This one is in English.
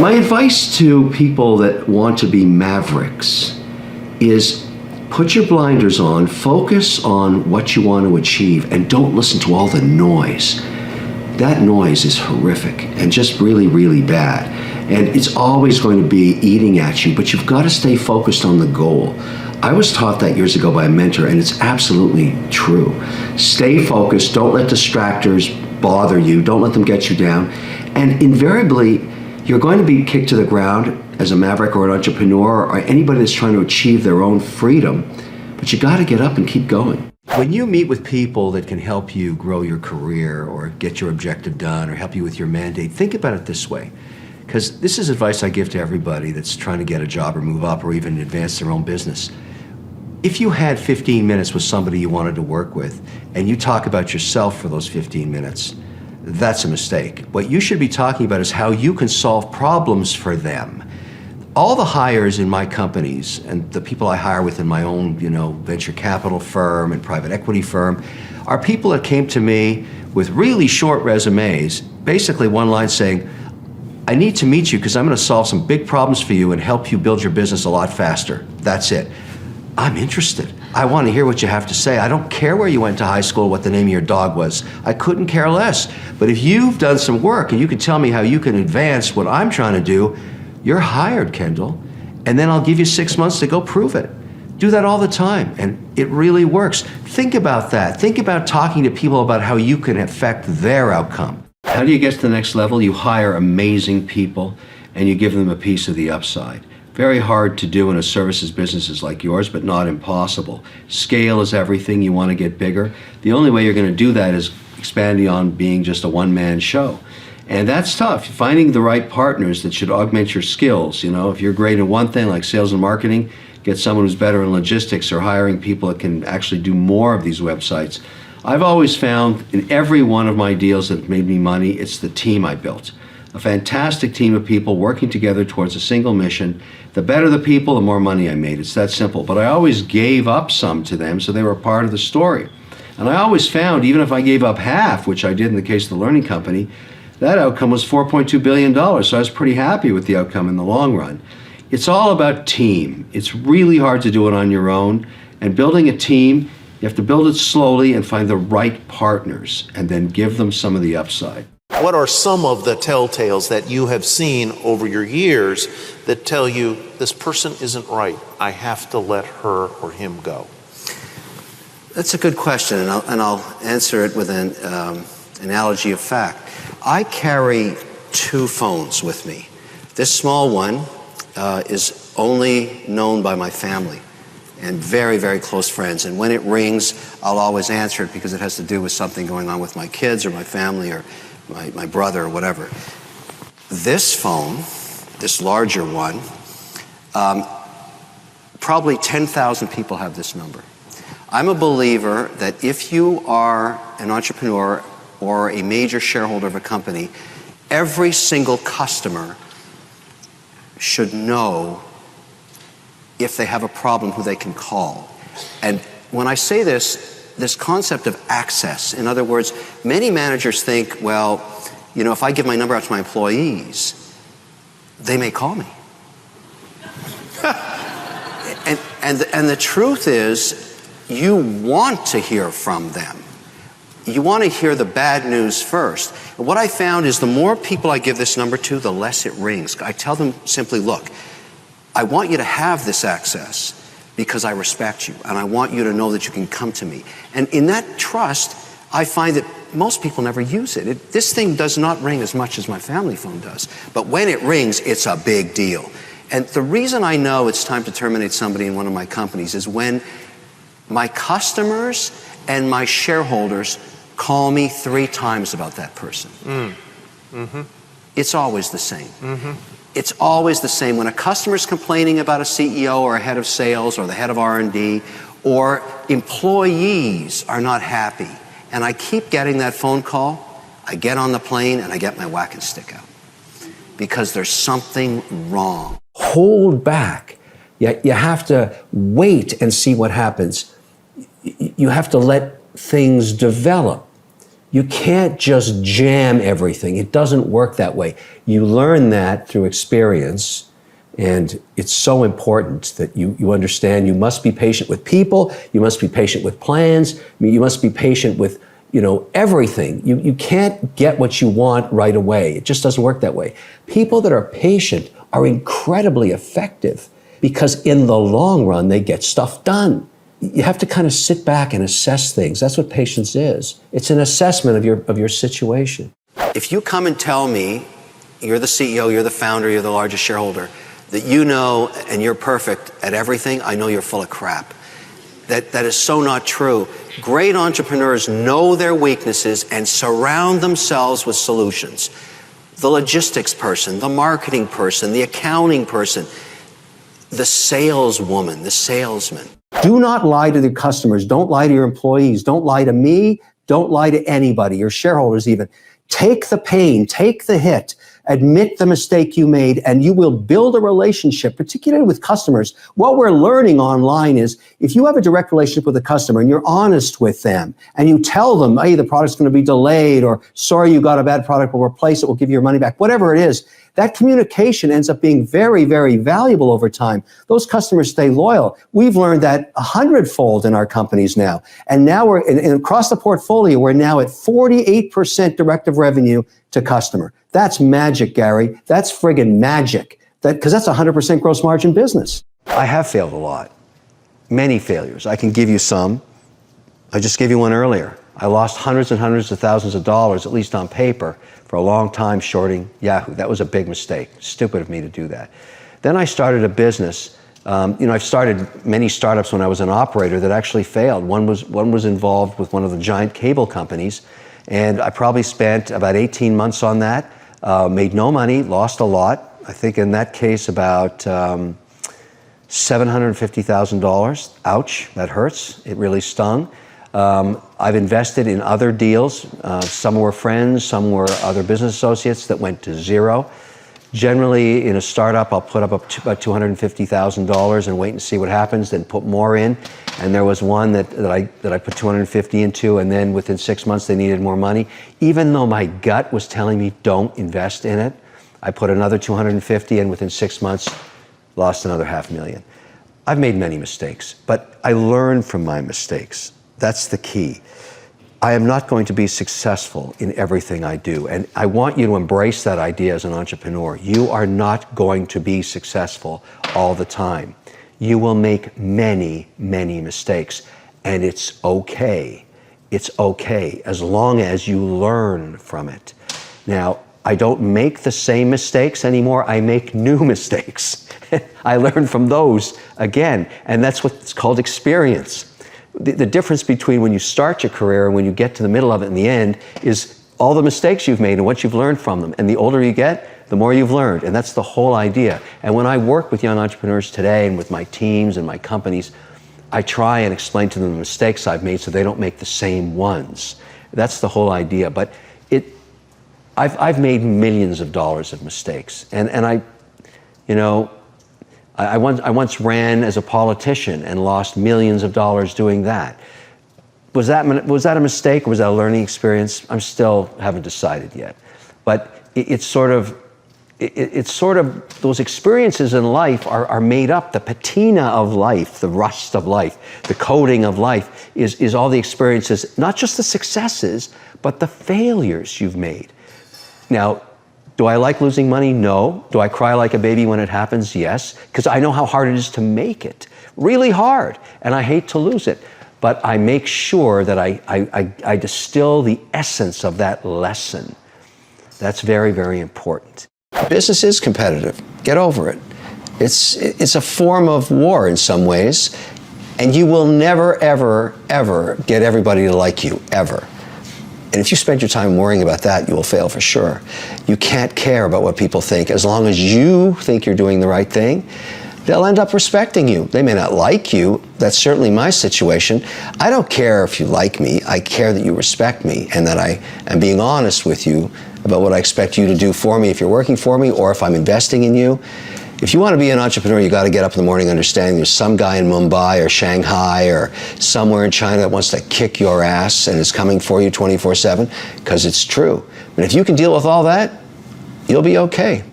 My advice to people that want to be mavericks is put your blinders on, focus on what you want to achieve, and don't listen to all the noise. That noise is horrific and just really, really bad. And it's always going to be eating at you, but you've got to stay focused on the goal. I was taught that years ago by a mentor, and it's absolutely true. Stay focused, don't let distractors bother you, don't let them get you down. And invariably, you're going to be kicked to the ground as a maverick or an entrepreneur or anybody that's trying to achieve their own freedom, but you got to get up and keep going. When you meet with people that can help you grow your career or get your objective done or help you with your mandate, think about it this way. Because this is advice I give to everybody that's trying to get a job or move up or even advance their own business. If you had 15 minutes with somebody you wanted to work with and you talk about yourself for those 15 minutes, that's a mistake. What you should be talking about is how you can solve problems for them. All the hires in my companies and the people I hire within my own, venture capital firm and private equity firm are people that came to me with really short resumes, basically one line saying, I need to meet you because I'm going to solve some big problems for you and help you build your business a lot faster. That's it. I'm interested. I want to hear what you have to say. I don't care where you went to high school, what the name of your dog was. I couldn't care less. But if you've done some work and you can tell me how you can advance what I'm trying to do, you're hired, Kendall. And then I'll give you 6 months to go prove it. Do that all the time, and it really works. Think about that. Think about talking to people about how you can affect their outcome. How do you get to the next level? You hire amazing people, and you give them a piece of the upside. Very hard to do in a services business like yours, but not impossible. Scale is everything. You want to get bigger. The only way you're going to do that is expanding on being just a one-man show. And that's tough. Finding the right partners that should augment your skills. If you're great at one thing like sales and marketing, get someone who's better in logistics or hiring people that can actually do more of these websites. I've always found in every one of my deals that made me money, it's the team I built. A fantastic team of people working together towards a single mission. The better the people, the more money I made. It's that simple. But I always gave up some to them so they were part of the story. And I always found, even if I gave up half, which I did in the case of the Learning Company, that outcome was $4.2 billion, so I was pretty happy with the outcome in the long run. It's all about team. It's really hard to do it on your own, and building a team, you have to build it slowly and find the right partners, and then give them some of the upside. What are some of the telltales that you have seen over your years that tell you this person isn't right, I have to let her or him go? That's a good question, and I'll answer it with an analogy of fact. I carry 2 phones with me. This small one is only known by my family and very, very close friends. And when it rings, I'll always answer it because it has to do with something going on with my kids or my family or my brother or whatever. This phone, this larger one, probably 10,000 people have this number. I'm a believer that if you are an entrepreneur or a major shareholder of a company, every single customer should know if they have a problem who they can call. And when I say this concept of access, in other words, many managers think, well, if I give my number out to my employees, they may call me. and the truth is, you want to hear from them. You want to hear the bad news first. And what I found is the more people I give this number to, the less it rings. I tell them simply, look, I want you to have this access because I respect you, and I want you to know that you can come to me. And in that trust, I find that most people never use it. This thing does not ring as much as my family phone does. But when it rings, it's a big deal. And the reason I know it's time to terminate somebody in one of my companies is when my customers and my shareholders call me 3 times about that person. It's always the same. It's always the same. When a customer's complaining about a CEO or a head of sales or the head of R&D, or employees are not happy, and I keep getting that phone call, I get on the plane and I get my whacking stick out. Because there's something wrong. Hold back. You have to wait and see what happens. You have to let things develop. You can't just jam everything. It doesn't work that way. You learn that through experience, and it's so important that you understand you must be patient with people, you must be patient with plans, you must be patient with everything. You can't get what you want right away. It just doesn't work that way. People that are patient are incredibly effective because in the long run, they get stuff done. You have to kind of sit back and assess things. That's what patience is. It's an assessment of your situation. If you come and tell me, you're the CEO, you're the founder, you're the largest shareholder, that you know and you're perfect at everything, I know you're full of crap. That is so not true. Great entrepreneurs know their weaknesses and surround themselves with solutions. The logistics person, the marketing person, the accounting person, the saleswoman, the salesman. Do not lie to the customers. Don't lie to your employees. Don't lie to me. Don't lie to anybody, your shareholders even. Take the pain, take the hit, admit the mistake you made, and you will build a relationship, particularly with customers. What we're learning online is if you have a direct relationship with a customer and you're honest with them and you tell them, hey, the product's going to be delayed, or sorry, you got a bad product, we'll replace it, we'll give you your money back, whatever it is, that communication ends up being very, very valuable over time. Those customers stay loyal. We've learned that 100-fold in our companies now. And now we're, across the portfolio, we're now at 48% direct of revenue to customer. That's magic, Gary. That's friggin' magic. Because that's 100% gross margin business. I have failed a lot. Many failures. I can give you some. I just gave you one earlier. I lost hundreds and hundreds of thousands of dollars, at least on paper, for a long time shorting Yahoo. That was a big mistake. Stupid of me to do that. Then I started a business. I've started many startups when I was an operator that actually failed. One was involved with one of the giant cable companies, and I probably spent about 18 months on that. Made no money, lost a lot. I think in that case about $750,000. Ouch, that hurts. It really stung. I've invested in other deals. Some were friends, some were other business associates that went to zero. Generally, in a startup, I'll put up about $250,000 and wait and see what happens, then put more in. And there was one that I put $250 into, and then within 6 months they needed more money. Even though my gut was telling me don't invest in it, I put another $250, and within 6 months, lost another $500,000. I've made many mistakes, but I learned from my mistakes. That's the key. I am not going to be successful in everything I do. And I want you to embrace that idea as an entrepreneur. You are not going to be successful all the time. You will make many, many mistakes. And it's okay. It's okay as long as you learn from it. Now, I don't make the same mistakes anymore. I make new mistakes. I learn from those again. And that's what's called experience. The difference between when you start your career and when you get to the middle of it in the end is all the mistakes you've made and what you've learned from them. And the older you get, the more you've learned. And that's the whole idea. And when I work with young entrepreneurs today and with my teams and my companies, I try and explain to them the mistakes I've made so they don't make the same ones. That's the whole idea. But I've made millions of dollars of mistakes. And I once ran as a politician and lost millions of dollars doing that. Was that a mistake or was that a learning experience? I still haven't decided yet. But it's sort of those experiences in life are made up. The patina of life, the rust of life, the coating of life is all the experiences, not just the successes, but the failures you've made. Now, do I like losing money? No. Do I cry like a baby when it happens? Yes. Because I know how hard it is to make it. Really hard. And I hate to lose it. But I make sure that I distill the essence of that lesson. That's very, very important. Business is competitive. Get over it. It's a form of war in some ways. And you will never, ever, ever get everybody to like you, ever. And if you spend your time worrying about that, you will fail for sure. You can't care about what people think. As long as you think you're doing the right thing, they'll end up respecting you. They may not like you. That's certainly my situation. I don't care if you like me. I care that you respect me and that I am being honest with you about what I expect you to do for me if you're working for me or if I'm investing in you. if you want to be an entrepreneur, you got to get up in the morning understanding there's some guy in Mumbai or Shanghai or somewhere in China that wants to kick your ass and is coming for you 24/7, because it's true. But if you can deal with all that, you'll be okay.